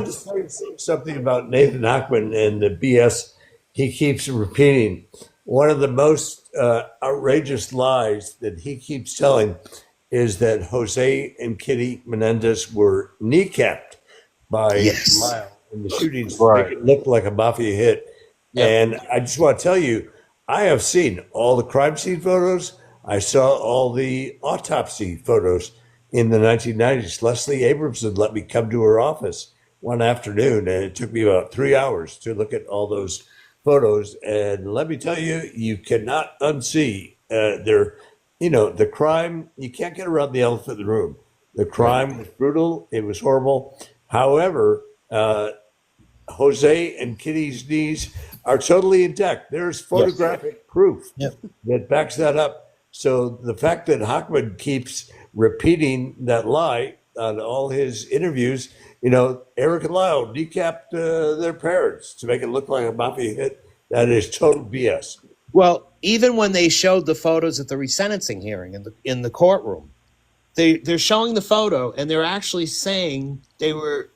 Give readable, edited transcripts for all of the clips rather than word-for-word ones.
wanted to say something about Nathan Hochman and the BS he keeps repeating. One of the most outrageous lies that he keeps telling is that Jose and Kitty Menendez were kneecapped by Yes. Lyle in the shootings to make Right. it look like a mafia hit. Yep. And I just want to tell you, I have seen all the crime scene photos. I saw all the autopsy photos in the 1990s. Leslie Abramson let me come to her office one afternoon, and it took me about 3 hours to look at all those photos. And let me tell you, you cannot unsee the crime. You can't get around the elephant in the room. The Right. crime was brutal. It was horrible. However, Jose and Kitty's knees are totally intact. There's Yes. photographic proof Yep. that backs that up. So the fact that Hochman keeps repeating that lie on all his interviews, Eric and Lyle kneecapped their parents to make it look like a mafia hit. That is total BS. Well, even when they showed the photos at the resentencing hearing in the courtroom, they're showing the photo and they're actually saying they were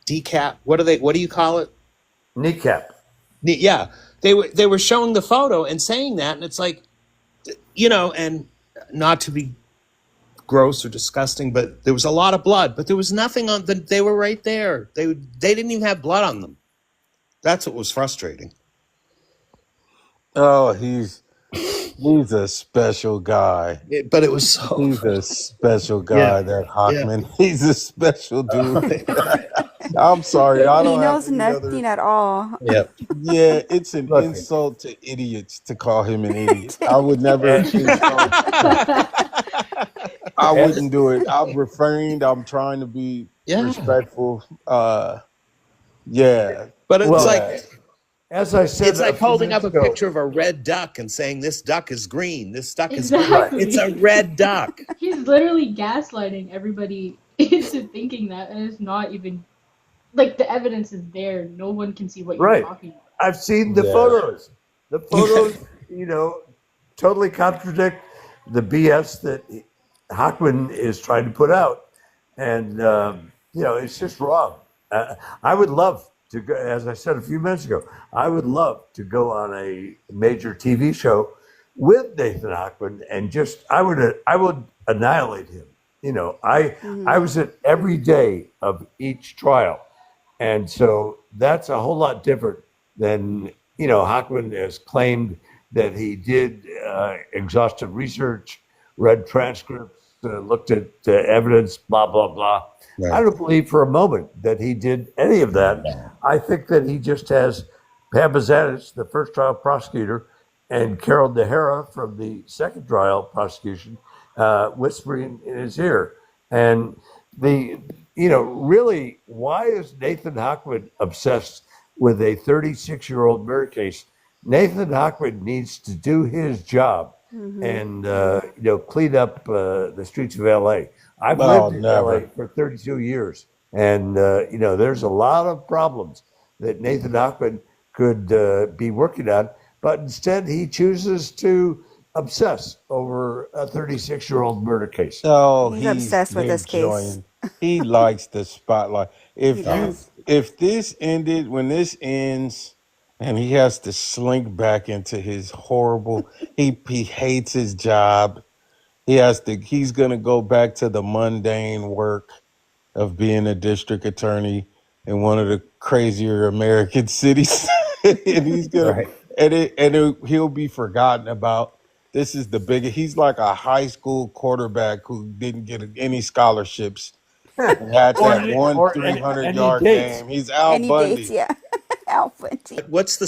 decap. What do you call it? Kneecap. Yeah, they were showing the photo and saying that, and it's like, and not to be gross or disgusting, but there was a lot of blood, but there was nothing on them. They were right there. They didn't even have blood on them. That's what was frustrating. Oh, he's a special guy. But it was so. He's a special Yeah, guy, that yeah. Hochman. He's a special dude. I'm sorry, I He don't have knows any nothing other. at all. Yep. Yeah, it's an Look, insult to idiots to call him an idiot. I would never and, insult. I and wouldn't do it. I've refrained. I'm trying to be Yeah. respectful. Yeah, But it's well, like yeah. as I said it's a like few holding up minutes a ago, picture of a red duck and saying this duck is green. This duck is green. right? It's a Exactly. red duck. He's literally gaslighting everybody into thinking that, and it's not even like the evidence is there. No one can see what you're Right. talking about. I've seen the Yeah. photos. The photos, totally contradict the BS that Hochman is trying to put out. And, it's just wrong. I would love to go, as I said a few minutes ago, I would love to go on a major TV show with Nathan Hochman and I would annihilate him. I was at every day of each trial. And so that's a whole lot different than, Hochman has claimed that he did exhaustive research, read transcripts, looked at evidence, blah, blah, blah. I Right. don't believe for a moment that he did any of that. I think that he just has Pam Bazanich, the first trial prosecutor, and Carol Nehara from the second trial prosecution, whispering in his ear. And really, why is Nathan Hochman obsessed with a 36-year-old murder case? Nathan Hochman needs to do his job and clean up the streets of LA. I've Oh, lived in LA never. for 32 years, and there's a lot of problems that Nathan Hochman could be working on, but instead he chooses to obsess over a 36-year-old murder case. Oh, He's he's obsessed with this case. enjoying. He likes the spotlight. He If does. when this ends, and he has to slink back into his horrible. He hates his job. He's gonna go back to the mundane work of being a district attorney in one of the crazier American cities, and Right. he'll be forgotten about. This is the biggest. He's like a high school quarterback who didn't get any scholarships and had or that one or 300 any yard dates. game. He's Al Any dates, Bundy. yeah. Al Bundy. What's the